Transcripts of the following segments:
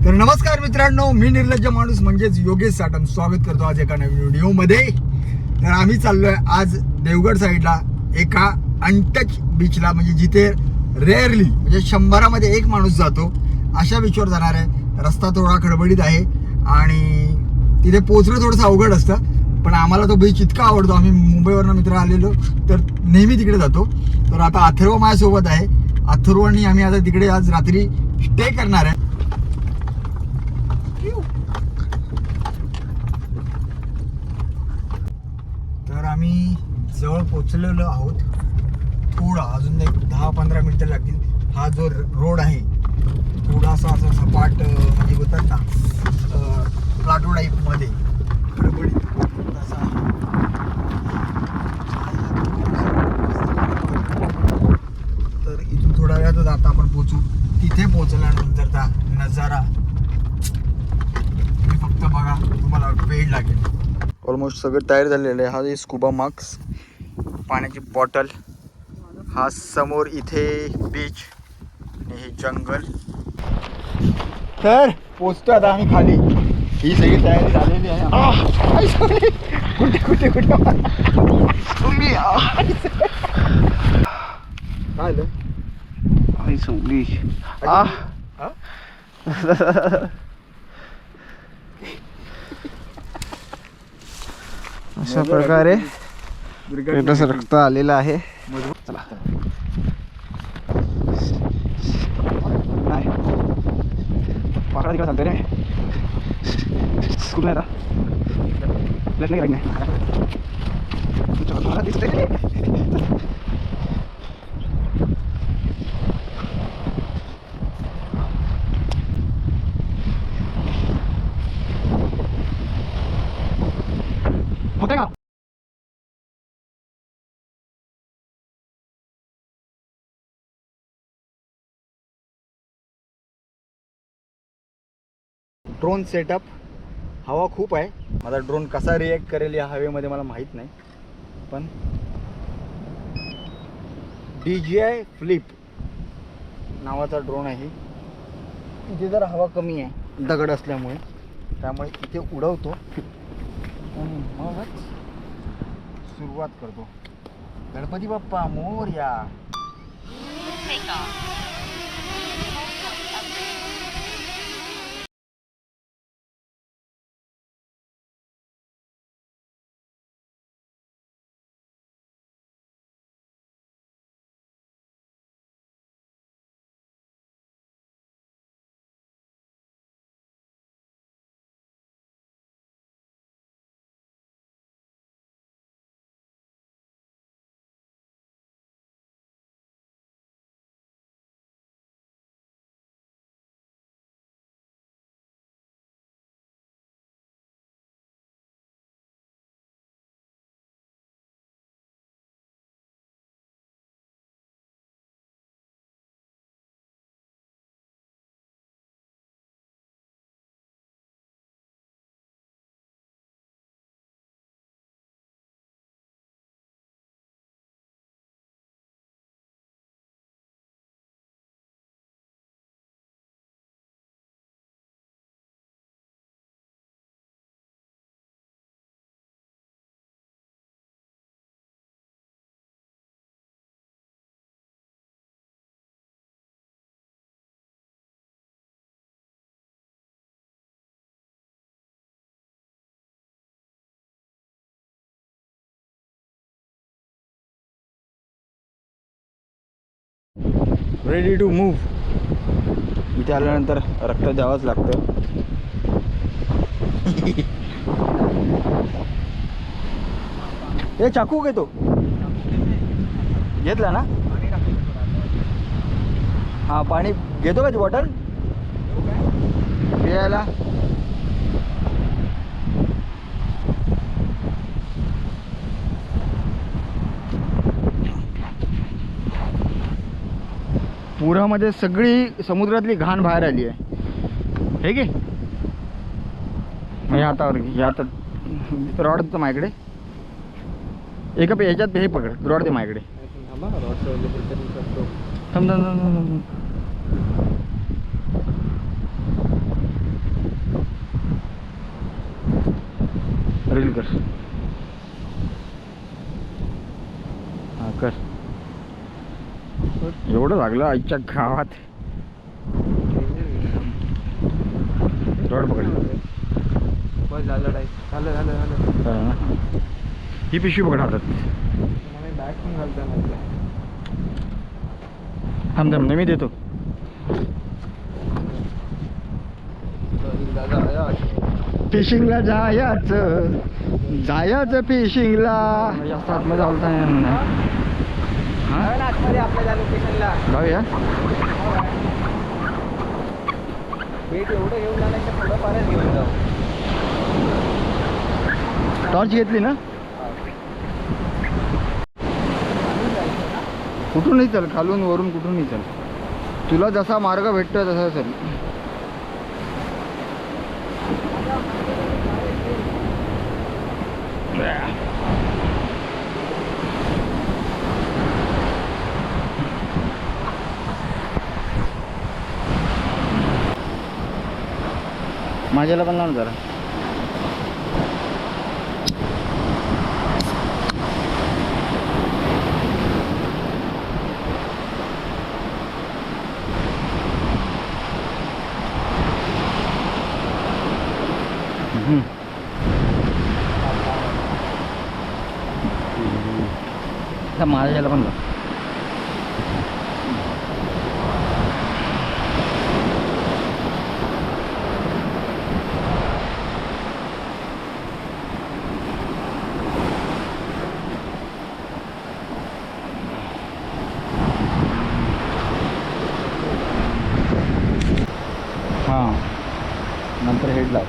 तर नमस्कार मित्रांनो, मी निर्लज्ज माणूस म्हणजेच योगेश साटम स्वागत करतो आज एका नवीन व्हिडिओमध्ये. तर आम्ही चाललोय आज देवगड साईडला एका अनटच बीचला, म्हणजे जिथे रेअरली म्हणजे 100मध्ये एक माणूस जातो अशा बीचवर जाणार आहे. रस्ता थोडा खडबडीत आहे आणि तिथे पोहोचणं थोडंसं अवघड असतं, पण आम्हाला तो बीच इतका आवडतो. आम्ही मुंबईवरनं मित्र आलेलो तर नेहमी तिकडे जातो. तर आता अथर्व माझ्यासोबत आहे. अथर्वनी आम्ही आता तिकडे आज रात्री स्टे करणार आहे. तर आम्ही जवळ पोचलेलो आहोत. थोडा अजून एक 10-15 मिनिटं लागतील. हा जो रोड आहे थोडासा असा सपाट म्हणजे होतात ना प्लाटो टाईपमध्ये खडबडीत असा आहे. तर इथून थोड्या वेळातच आता आपण पोचू. तिथे पोचल्यानंतरचा नजारा तुम्ही फक्त बघा, तुम्हाला वेळ लागेल. ऑलमोस्ट सगळं तयार झालेलं आहे. हा स्कुबा मास्क, पाण्याची बॉटल, हा समोर इथे बीच आणि हे जंगल. तर पोचतो आता आम्ही खाली. ही सगळी तयारी झालेली आहे. कुठे कुठे कुठे तुम्ही काय झालं? अशा प्रकारे रक्त आलेलं आहे. चला पाकडा तिकडे चालतोय रे. कुठला आहे प्लेट नाही नाही दिसतंय. होते का ड्रोन सेटअप? हवा खूप आहे. माझा ड्रोन कसा रिॲक्ट करेल या हवेमध्ये मला माहीत नाही, पण DJI फ्लिप नावाचा ड्रोन आहे. इथे जर हवा कमी आहे दगड असल्यामुळे, त्यामुळे इथे उडवतो आणि मगच सुरुवात करतो. Ganpati Bappa Morya. Ready to move. इथे आल्यानंतर रक्त द्यावंच लागतं. हे चाकू घेतो, घेतला ना? हा पाणी घेतो का ती बॉटल प्यायला? पुरामध्ये सगळी समुद्रातली घाण बाहेर आली आहे. हे घे, म्हणजे हातावर घे. हातात रॉड तर माझ्याकडे एका ह्याच्यात हे पकड, रॉड दे माझ्याकडे. थांब थांब थांब. रील कर. हा कर. एवढं लागलं आईच्या गावात. रोड पकड. बस झालं झालं झालं झालं. ही पिशवी पकड हातात. मला बॅग पण घालता नव्हतं. थांब थांब मी देतो. फिशिंगला जायचं जायचं फिशिंगला. जास्त आतमध्ये चालता आतमध्ये आपल्या लोकेशनला जाऊया. वेट एवढं घेऊन जाण्याच्या थोडं फारच घेऊन जाऊ. टॉर्च घेतली ना. कुठूनही चल, खालून वरून कुठूनही चल. तुला जसा मार्ग भेटतो तसा चल. माझ्याला पण लावून जरा. माझ्याला पण लाव. हां नंतर हेड लाव.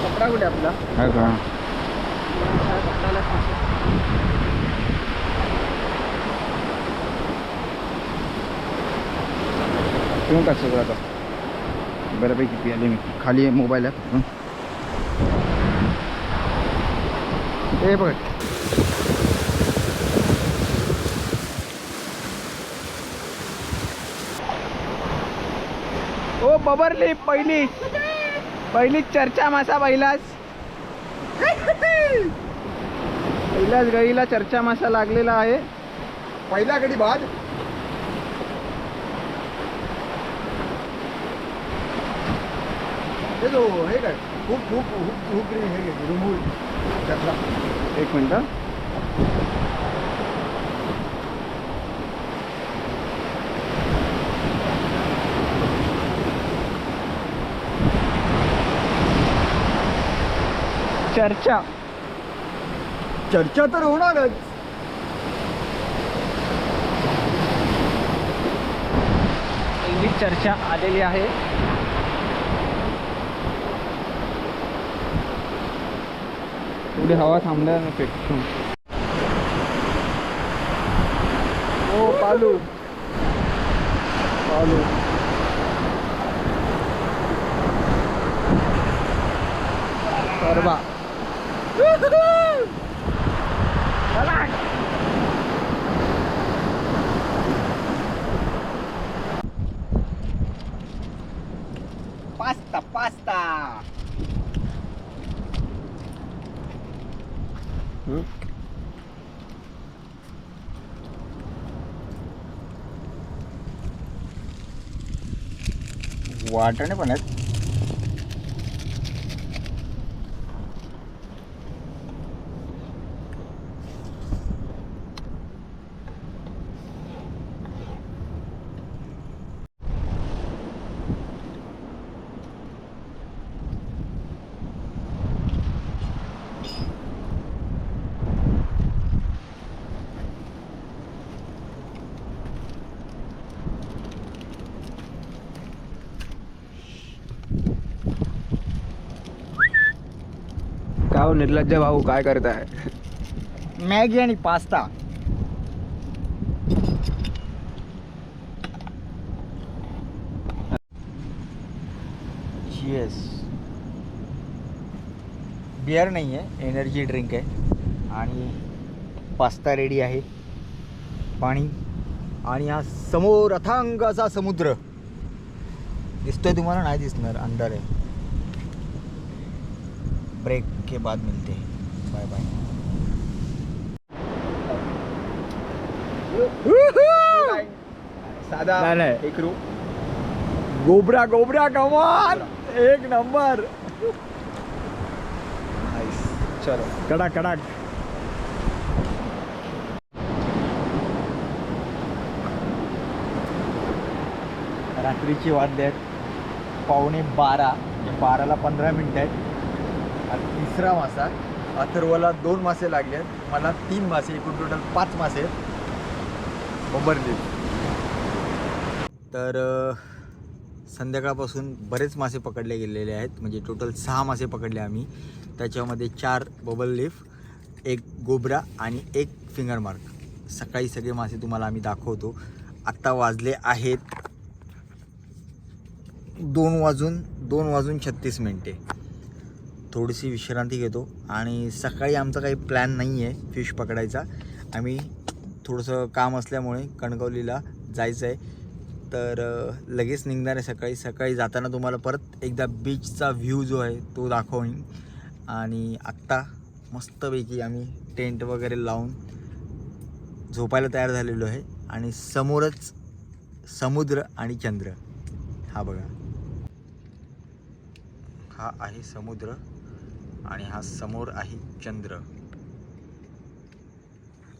कपडा कुठे आपला. आहे का. ठेवून टाक सगळं आता. बऱ्यापैकी पियाले मी. खाली मोबाईल आहे. हे बघ ओ बबरली पहिली चर्चा मासा पहिलाच गळीला चर्चा मासा लागलेला आहे. पहिला गडी बाद. हे जो हे काय खूप खूप खूप खूप हे रिमूव्ह. एक मिनटं. चर्चा तर होणारच. पहिली चर्चा आलेली आहे. थोडी हवा थांबल्या पेटून. ओ पालू परबा. पास्ता वाटाणे पण आहेत. काय निर्लज्ज भाऊ काय करताय. मॅगी आणि पास्ता. येस. बियर नाही आहे, एनर्जी ड्रिंक आहे. आणि पास्ता रेडी आहे. पाणी आणि हा समोर अथांग असा समुद्र दिसतोय तुम्हाला. नाही दिसणार, अंधार आहे. ब्रेक के बाद मिलते हैं. Bye bye. साधा नाही. एक रू गोबरा गोबरा कमाल, एक नंबर. चलो कडक कडक. रात्रीची वाजले आहेत 11:15. 12ला 15 मिनिटं आहेत. आणि तिसरा मासा. अथर्वला 2 मासे लागले आहेत, मला 3 मासे, एकूण टोटल 5 मासे आहेत बबरली. तर संध्याकाळपासून बरेच मासे पकडले गेलेले आहेत. म्हणजे टोटल 6 मासे पकडले आम्ही. त्याच्यामध्ये 4 बबल लीफ, 1 गोबरा आणि 1 फिंगर मार्क. सकाळी सगळे मासे तुम्हाला आम्ही दाखवतो. आत्ता वाजले आहेत 2 वाजून 36 मिनिटे. थोडीशी विश्रांती घेतो आणि सकाळी आमचा काही प्लॅन नाही आहे फिश पकडायचा. आम्ही थोडंसं काम असल्यामुळे कणकवलीला जायचं आहे, तर लगेच निघणार आहे. सकाळी जाताना तुम्हाला परत एकदा बीचचा व्ह्यू जो आहे तो दाखवईन. आणि आत्ता मस्तपैकी आम्ही टेंट वगैरे लावून झोपायला तयार झालेलो आहे. आणि समोरच समुद्र आणि चंद्र. हा बघा, हा आहे समुद्र आणि हा समोर आहे चंद्र.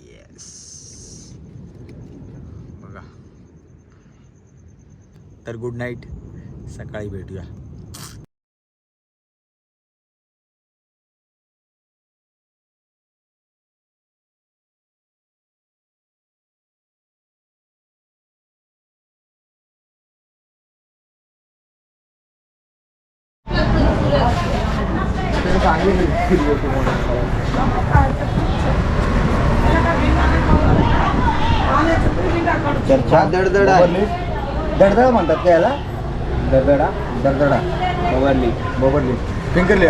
येस, बघा. तर गुड नाईट, सकाळी भेटूया. चर्चा दडदड आहे. दडदड म्हणतात का याला? दरदडा दडदडा, मोबाईल बोबरली, फिंगर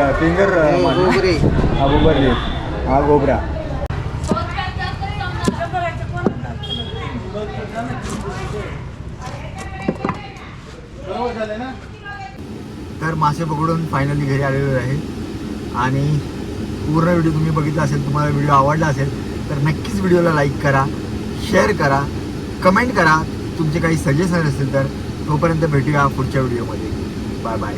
हा बोबरली, हा गोबरा. तर मासे पकडून फायनली घरी आलेलो आहे. आणि पूर्ण व्हिडिओ तुम्ही बघितला असेल, तुम्हाला व्हिडिओ आवडला असेल तर नक्कीच व्हिडिओला लाईक करा, शेअर करा, कमेंट करा. तुमचे काही सजेशन असेल तर. तोपर्यंत भेटूया पुढच्या व्हिडिओमध्ये. Bye bye.